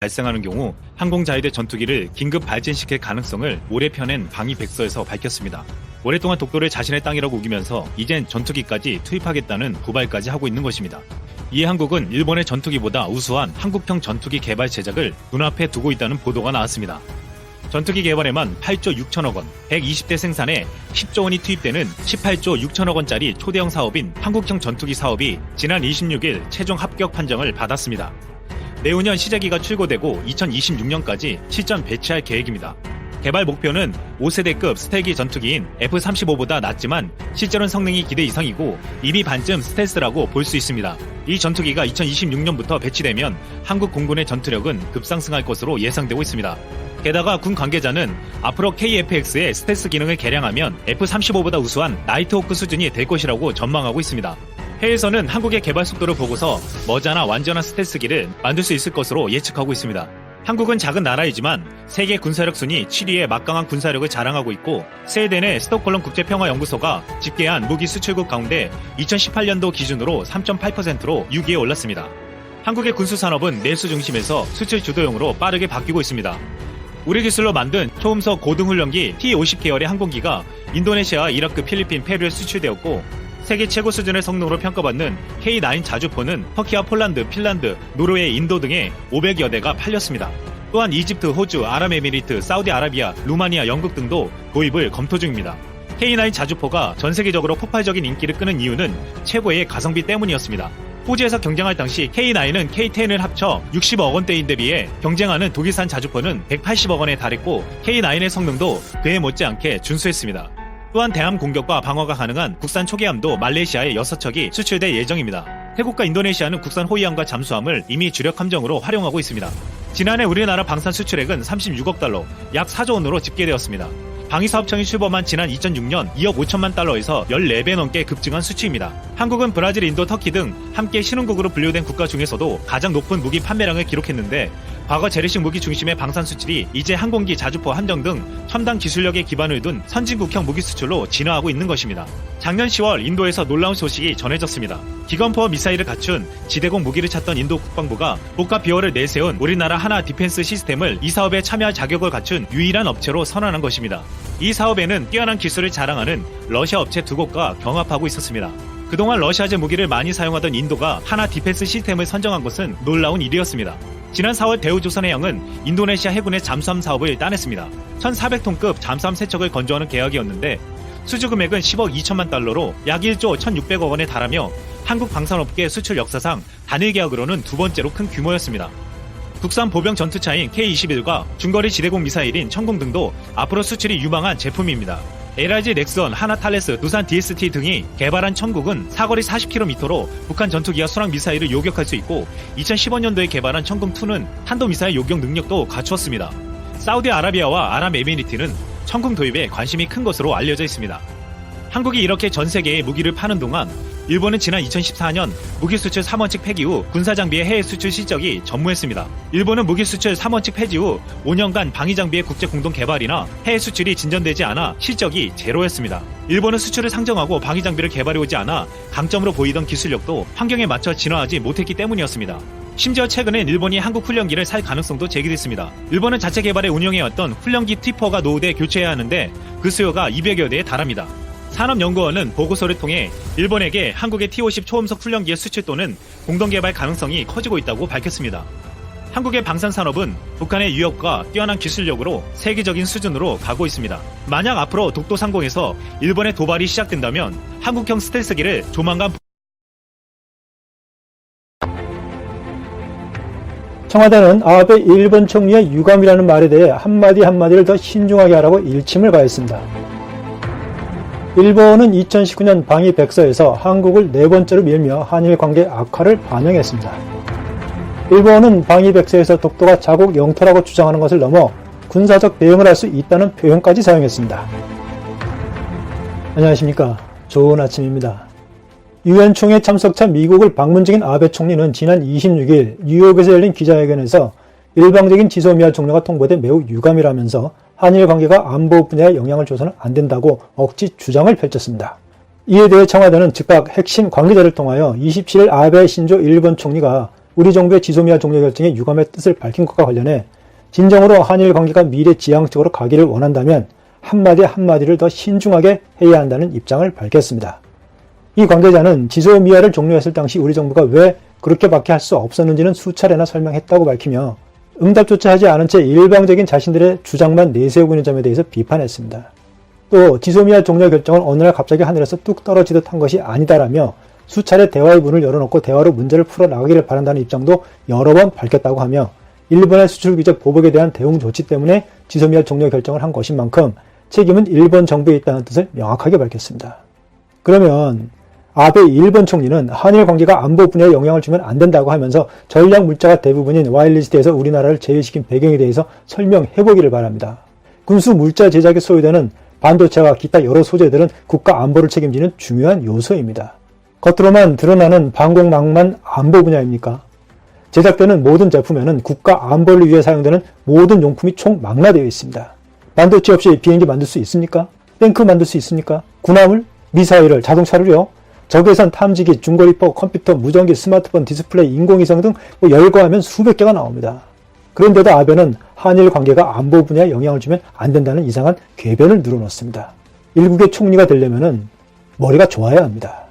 발생하는 경우 항공자위대 전투기를 긴급 발진시킬 가능성을 올해 펴낸 방위 백서에서 밝혔습니다. 오랫동안 독도를 자신의 땅이라고 우기면서 이젠 전투기까지 투입하겠다는 고발까지 하고 있는 것입니다. 이에 한국은 일본의 전투기보다 우수한 한국형 전투기 개발 제작을 눈앞에 두고 있다는 보도가 나왔습니다. 전투기 개발에만 8조 6천억 원, 120대 생산에 10조 원이 투입되는 18조 6천억 원짜리 초대형 사업인 한국형 전투기 사업이 지난 26일 최종 합격 판정을 받았습니다. 내후년 시제기가 출고되고 2026년까지 실전 배치할 계획입니다. 개발 목표는 5세대급 스텔기 전투기인 F-35보다 낮지만 실제로는 성능이 기대 이상이고 이미 반쯤 스텔스라고 볼 수 있습니다. 이 전투기가 2026년부터 배치되면 한국 공군의 전투력은 급상승할 것으로 예상되고 있습니다. 게다가 군 관계자는 앞으로 KF-X의 스텔스 기능을 개량하면 F-35보다 우수한 나이트호크 수준이 될 것이라고 전망하고 있습니다. 해외에서는 한국의 개발 속도를 보고서 머지않아 완전한 스텔스기를 만들 수 있을 것으로 예측하고 있습니다. 한국은 작은 나라이지만 세계 군사력 순위 7위의 막강한 군사력을 자랑하고 있고 스웨덴의 스톡홀름 국제평화연구소가 집계한 무기 수출국 가운데 2018년도 기준으로 3.8%로 6위에 올랐습니다. 한국의 군수산업은 내수 중심에서 수출 주도형으로 빠르게 바뀌고 있습니다. 우리 기술로 만든 초음속 고등훈련기 T-50 계열의 항공기가 인도네시아, 이라크, 필리핀, 페루에 수출되었고 세계 최고 수준의 성능으로 평가받는 K9 자주포는 터키와 폴란드, 핀란드, 노르웨이, 인도 등에 500여 대가 팔렸습니다. 또한 이집트, 호주, 아랍에미리트, 사우디아라비아, 루마니아, 영국 등도 도입을 검토 중입니다. K9 자주포가 전 세계적으로 폭발적인 인기를 끄는 이유는 최고의 가성비 때문이었습니다. 호주에서 경쟁할 당시 K9은 K10을 합쳐 60억 원대인데 비해 경쟁하는 독일산 자주포는 180억 원에 달했고 K9의 성능도 그에 못지않게 준수했습니다. 또한 대함 공격과 방어가 가능한 국산 초계함도 말레이시아에 6척이 수출될 예정입니다. 태국과 인도네시아는 국산 호위함과 잠수함을 이미 주력 함정으로 활용하고 있습니다. 지난해 우리나라 방산 수출액은 36억 달러, 약 4조 원으로 집계되었습니다. 방위사업청이 출범한 지난 2006년 2억 5천만 달러에서 14배 넘게 급증한 수치입니다. 한국은 브라질, 인도, 터키 등 함께 신흥국으로 분류된 국가 중에서도 가장 높은 무기 판매량을 기록했는데 과거 재래식 무기 중심의 방산 수출이 이제 항공기, 자주포, 함정 등 첨단 기술력에 기반을 둔 선진국형 무기 수출로 진화하고 있는 것입니다. 작년 10월 인도에서 놀라운 소식이 전해졌습니다. 기관포 미사일을 갖춘 지대공 무기를 찾던 인도 국방부가 복합 비어를 내세운 우리나라 하나 디펜스 시스템을 이 사업에 참여할 자격을 갖춘 유일한 업체로 선언한 것입니다. 이 사업에는 뛰어난 기술을 자랑하는 러시아 업체 2곳과 경합하고 있었습니다. 그동안 러시아제 무기를 많이 사용하던 인도가 하나 디펜스 시스템을 선정한 것은 놀라운 일이었습니다. 지난 4월 대우조선해양은 인도네시아 해군의 잠수함 사업을 따냈습니다. 1,400톤급 잠수함 3척을 건조하는 계약이었는데 수주 금액은 10억 2천만 달러로 약 1조 1,600억 원에 달하며 한국 방산업계 수출 역사상 단일 계약으로는 두 번째로 큰 규모였습니다. 국산 보병 전투차인 K-21과 중거리 지대공 미사일인 천궁 등도 앞으로 수출이 유망한 제품입니다. LRG 넥스원, 하나탈레스, 두산 DST 등이 개발한 천궁은 사거리 40km로 북한 전투기와 순항 미사일을 요격할 수 있고 2015년도에 개발한 천궁2는 탄도미사일 요격 능력도 갖추었습니다. 사우디아라비아와 아랍에미리트는 천궁 도입에 관심이 큰 것으로 알려져 있습니다. 한국이 이렇게 전 세계에 무기를 파는 동안 일본은 지난 2014년 무기 수출 3원칙 폐기 후 군사 장비의 해외 수출 실적이 전무했습니다. 일본은 무기 수출 3원칙 폐지 후 5년간 방위 장비의 국제 공동 개발이나 해외 수출이 진전되지 않아 실적이 제로였습니다. 일본은 수출을 상정하고 방위 장비를 개발해 오지 않아 강점으로 보이던 기술력도 환경에 맞춰 진화하지 못했기 때문이었습니다. 심지어 최근엔 일본이 한국 훈련기를 살 가능성도 제기됐습니다. 일본은 자체 개발에 운영해왔던 훈련기 T4가 노후돼 교체해야 하는데 그 수요가 200여 대에 달합니다. 산업연구원은 보고서를 통해 일본에게 한국의 T-50 초음속 훈련기의 수출 또는 공동개발 가능성이 커지고 있다고 밝혔습니다. 한국의 방산산업은 북한의 유협과 뛰어난 기술력으로 세계적인 수준으로 가고 있습니다. 만약 앞으로 독도 상공에서 일본의 도발이 시작된다면 한국형 스텔스기를 조만간 청와대는 아베 일본 총리의 유감이라는 말에 대해 한마디를 더 신중하게 하라고 일침을 가했습니다. 일본은 2019년 방위 백서에서 한국을 네 번째로 밀며 한일 관계 악화를 반영했습니다. 일본은 방위 백서에서 독도가 자국 영토라고 주장하는 것을 넘어 군사적 대응을 할 수 있다는 표현까지 사용했습니다. 안녕하십니까. 좋은 아침입니다. 유엔 총회 참석차 미국을 방문 중인 아베 총리는 지난 26일 뉴욕에서 열린 기자회견에서 일방적인 지소미아 종료가 통보돼 매우 유감이라면서 한일 관계가 안보 분야에 영향을 줘서는 안 된다고 억지 주장을 펼쳤습니다. 이에 대해 청와대는 즉각 핵심 관계자를 통하여 27일 아베 신조 일본 총리가 우리 정부의 지소미아 종료 결정에 유감의 뜻을 밝힌 것과 관련해 진정으로 한일 관계가 미래지향적으로 가기를 원한다면 한마디 한마디를 더 신중하게 해야 한다는 입장을 밝혔습니다. 이 관계자는 지소미아를 종료했을 당시 우리 정부가 왜 그렇게밖에 할 수 없었는지는 수차례나 설명했다고 밝히며 응답조차 하지 않은 채 일방적인 자신들의 주장만 내세우고 있는 점에 대해서 비판했습니다. 또 지소미아 종료 결정은 어느 날 갑자기 하늘에서 뚝 떨어지듯 한 것이 아니다라며 수차례 대화의 문을 열어놓고 대화로 문제를 풀어나가기를 바란다는 입장도 여러 번 밝혔다고 하며 일본의 수출 규제 보복에 대한 대응 조치 때문에 지소미아 종료 결정을 한 것인 만큼 책임은 일본 정부에 있다는 뜻을 명확하게 밝혔습니다. 그러면 아베 일본 총리는 한일 관계가 안보 분야에 영향을 주면 안 된다고 하면서 전략 물자가 대부분인 와일리스트에서 우리나라를 제외시킨 배경에 대해서 설명해보기를 바랍니다. 군수 물자 제작에 소요되는 반도체와 기타 여러 소재들은 국가 안보를 책임지는 중요한 요소입니다. 겉으로만 드러나는 방공망만 안보 분야입니까? 제작되는 모든 제품에는 국가 안보를 위해 사용되는 모든 용품이 총망라되어 있습니다. 반도체 없이 비행기 만들 수 있습니까? 탱크 만들 수 있습니까? 군함을, 미사일을, 자동차를요? 적외선 탐지기, 중거리포, 컴퓨터, 무전기, 스마트폰, 디스플레이, 인공위성 등 열거하면 수백 개가 나옵니다. 그런데도 아베는 한일 관계가 안보 분야에 영향을 주면 안 된다는 이상한 궤변을 늘어놓습니다. 일국의 총리가 되려면 머리가 좋아야 합니다.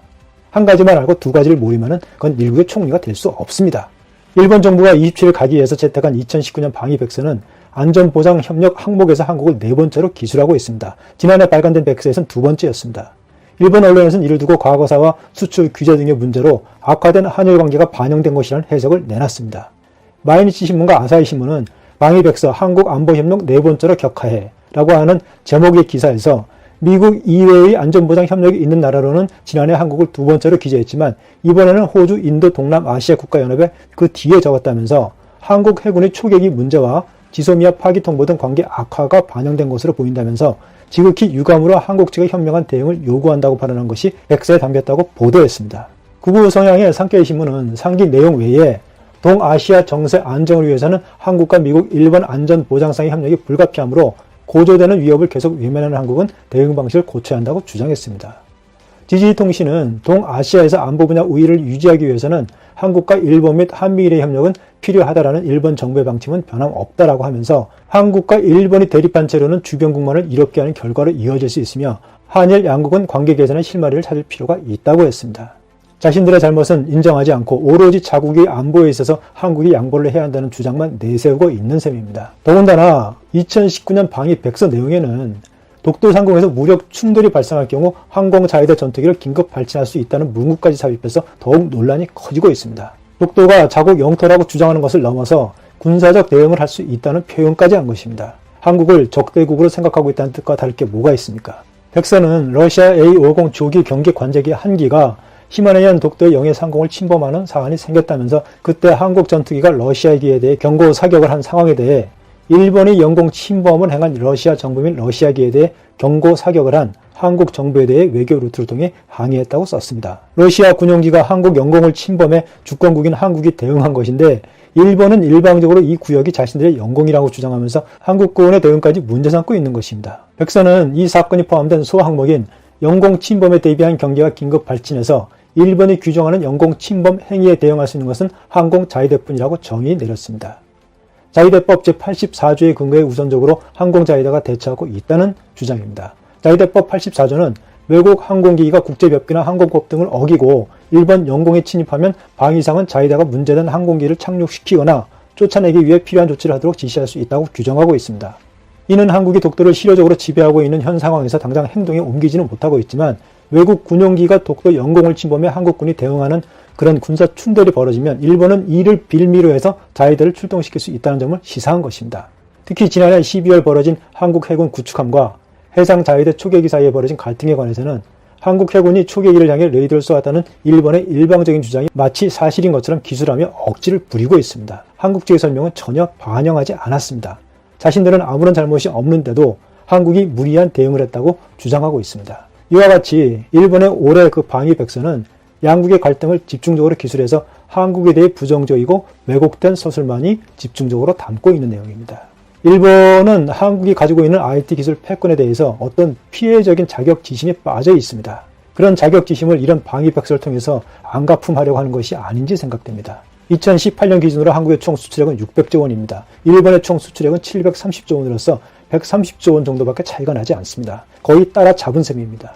한 가지만 알고 두 가지를 모르면 그건 일국의 총리가 될 수 없습니다. 일본 정부가 27일 가기 위해서 채택한 2019년 방위백서는 안전보장협력 항목에서 한국을 네 번째로 기술하고 있습니다. 지난해 발간된 백서에서는 두 번째였습니다. 일본 언론에서는 이를 두고 과거사와 수출 규제 등의 문제로 악화된 한일 관계가 반영된 것이라는 해석을 내놨습니다. 마이니치 신문과 아사히 신문은 방위백서 한국안보협력 네 번째로 격하해 라고 하는 제목의 기사에서 미국 이외의 안전보장 협력이 있는 나라로는 지난해 한국을 두 번째로 기재했지만 이번에는 호주, 인도, 동남아시아 국가연합에 그 뒤에 적었다면서 한국 해군의 초계기 문제와 지소미아 파기 통보 등 관계 악화가 반영된 것으로 보인다면서 지극히 유감으로 한국 측의 현명한 대응을 요구한다고 발언한 것이 백서에 담겼다고 보도했습니다. 극우 성향의 산케이 신문은 상기 내용 외에 동아시아 정세 안정을 위해서는 한국과 미국, 일본 안전보장상의 협력이 불가피하므로 고조되는 위협을 계속 외면하는 한국은 대응 방식을 고쳐야 한다고 주장했습니다. 지지통신은 동아시아에서 안보 분야 우위를 유지하기 위해서는 한국과 일본 및 한미일의 협력은 필요하다라는 일본 정부의 방침은 변함없다라고 하면서 한국과 일본이 대립한 채로는 주변국만을 이롭게 하는 결과로 이어질 수 있으며 한일 양국은 관계 개선의 실마리를 찾을 필요가 있다고 했습니다. 자신들의 잘못은 인정하지 않고 오로지 자국의 안보에 있어서 한국이 양보를 해야 한다는 주장만 내세우고 있는 셈입니다. 더군다나 2019년 방위백서 내용에는 독도 상공에서 무력 충돌이 발생할 경우 항공자위대 전투기를 긴급 발진할 수 있다는 문구까지 삽입해서 더욱 논란이 커지고 있습니다. 독도가 자국 영토라고 주장하는 것을 넘어서 군사적 대응을 할 수 있다는 표현까지 한 것입니다. 한국을 적대국으로 생각하고 있다는 뜻과 다를 게 뭐가 있습니까? 백서는 러시아 A-50 조기 경계 관제기 한 기가 히마라얀 독도의 영해 상공을 침범하는 사안이 생겼다면서 그때 한국 전투기가 러시아기에 대해 경고 사격을 한 상황에 대해 일본이 영공 침범을 행한 러시아 정부 및 러시아기에 대해 경고 사격을 한 한국 정부에 대해 외교 루트를 통해 항의했다고 썼습니다. 러시아 군용기가 한국 영공을 침범해 주권국인 한국이 대응한 것인데 일본은 일방적으로 이 구역이 자신들의 영공이라고 주장하면서 한국군의 대응까지 문제 삼고 있는 것입니다. 백서는 이 사건이 포함된 소항목인 영공 침범에 대비한 경계가 긴급 발진해서 일본이 규정하는 영공 침범 행위에 대응할 수 있는 것은 항공자위대뿐이라고 정의 내렸습니다. 자위대법 제84조의 근거에 우선적으로 항공자위대가 대처하고 있다는 주장입니다. 자위대법 84조는 외국 항공기기가 국제법규나 항공법 등을 어기고 일본 영공에 침입하면 방위상은 자위대가 문제된 항공기를 착륙시키거나 쫓아내기 위해 필요한 조치를 하도록 지시할 수 있다고 규정하고 있습니다. 이는 한국이 독도를 실효적으로 지배하고 있는 현 상황에서 당장 행동에 옮기지는 못하고 있지만 외국 군용기가 독도 영공을 침범해 한국군이 대응하는 그런 군사 충돌이 벌어지면 일본은 이를 빌미로 해서 자위대를 출동시킬 수 있다는 점을 시사한 것입니다. 특히 지난해 12월 벌어진 한국 해군 구축함과 해상 자위대 초계기 사이에 벌어진 갈등에 관해서는 한국 해군이 초계기를 향해 레이더를 쏘았다는 일본의 일방적인 주장이 마치 사실인 것처럼 기술하며 억지를 부리고 있습니다. 한국 측의 설명은 전혀 반영하지 않았습니다. 자신들은 아무런 잘못이 없는데도 한국이 무리한 대응을 했다고 주장하고 있습니다. 이와 같이 일본의 올해 그 방위백서는 양국의 갈등을 집중적으로 기술해서 한국에 대해 부정적이고 왜곡된 서술만이 집중적으로 담고 있는 내용입니다. 일본은 한국이 가지고 있는 IT 기술 패권에 대해서 어떤 피해적인 자격지심에 빠져 있습니다. 그런 자격지심을 이런 방위백서를 통해서 안가품하려고 하는 것이 아닌지 생각됩니다. 2018년 기준으로 한국의 총 수출액은 600조 원입니다. 일본의 총 수출액은 730조 원으로서 130조 원 정도밖에 차이가 나지 않습니다. 거의 따라잡은 셈입니다.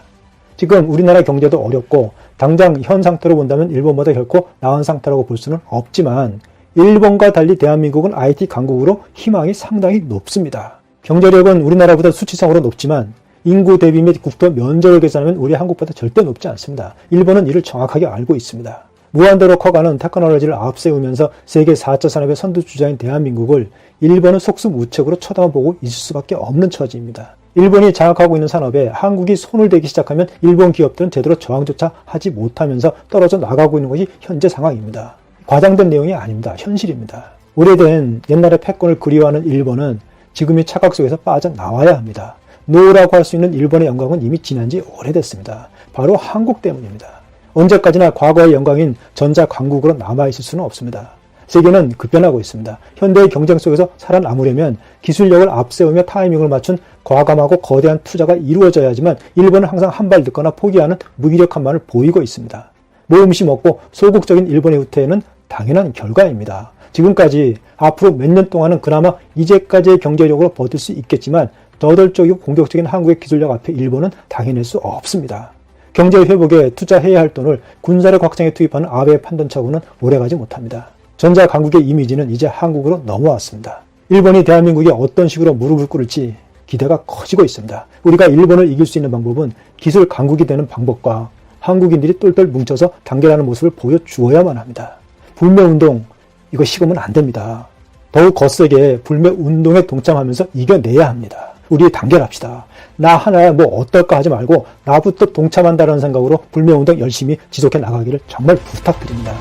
지금 우리나라 경제도 어렵고 당장 현 상태로 본다면 일본보다 결코 나은 상태라고 볼 수는 없지만 일본과 달리 대한민국은 IT 강국으로 희망이 상당히 높습니다. 경제력은 우리나라보다 수치상으로 높지만 인구 대비 및 국토 면적을 계산하면 우리 한국보다 절대 높지 않습니다. 일본은 이를 정확하게 알고 있습니다. 무한대로 커가는 테크놀로지를 앞세우면서 세계 4차 산업의 선두주자인 대한민국을 일본은 속수무책으로 쳐다보고 있을 수밖에 없는 처지입니다. 일본이 장악하고 있는 산업에 한국이 손을 대기 시작하면 일본 기업들은 제대로 저항조차 하지 못하면서 떨어져 나가고 있는 것이 현재 상황입니다. 과장된 내용이 아닙니다. 현실입니다. 오래된 옛날의 패권을 그리워하는 일본은 지금의 착각 속에서 빠져나와야 합니다. 노라고 할 수 있는 일본의 영광은 이미 지난 지 오래됐습니다. 바로 한국 때문입니다. 언제까지나 과거의 영광인 전자강국으로 남아있을 수는 없습니다. 세계는 급변하고 있습니다. 현대의 경쟁 속에서 살아남으려면 기술력을 앞세우며 타이밍을 맞춘 과감하고 거대한 투자가 이루어져야지만 일본은 항상 한 발 늦거나 포기하는 무기력함만을 보이고 있습니다. 모험심 없고 소극적인 일본의 후퇴는 당연한 결과입니다. 지금까지 앞으로 몇 년 동안은 그나마 이제까지의 경제력으로 버틸 수 있겠지만 저돌적이고 공격적인 한국의 기술력 앞에 일본은 당해낼 수 없습니다. 경제 회복에 투자해야 할 돈을 군사력 확장에 투입하는 아베의 판단착오는 오래가지 못합니다. 전자 강국의 이미지는 이제 한국으로 넘어왔습니다. 일본이 대한민국에 어떤 식으로 무릎을 꿇을지 기대가 커지고 있습니다. 우리가 일본을 이길 수 있는 방법은 기술 강국이 되는 방법과 한국인들이 똘똘 뭉쳐서 단결하는 모습을 보여주어야만 합니다. 불매운동, 이거 식으면 안 됩니다. 더욱 거세게 불매운동에 동참하면서 이겨내야 합니다. 우리 단결합시다. 나 하나야 뭐 어떨까 하지 말고 나부터 동참한다는 생각으로 불매운동 열심히 지속해 나가기를 정말 부탁드립니다.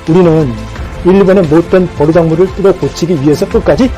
우리는 일본의 못된 버르장물을 뜯어 고치기 위해서 끝까지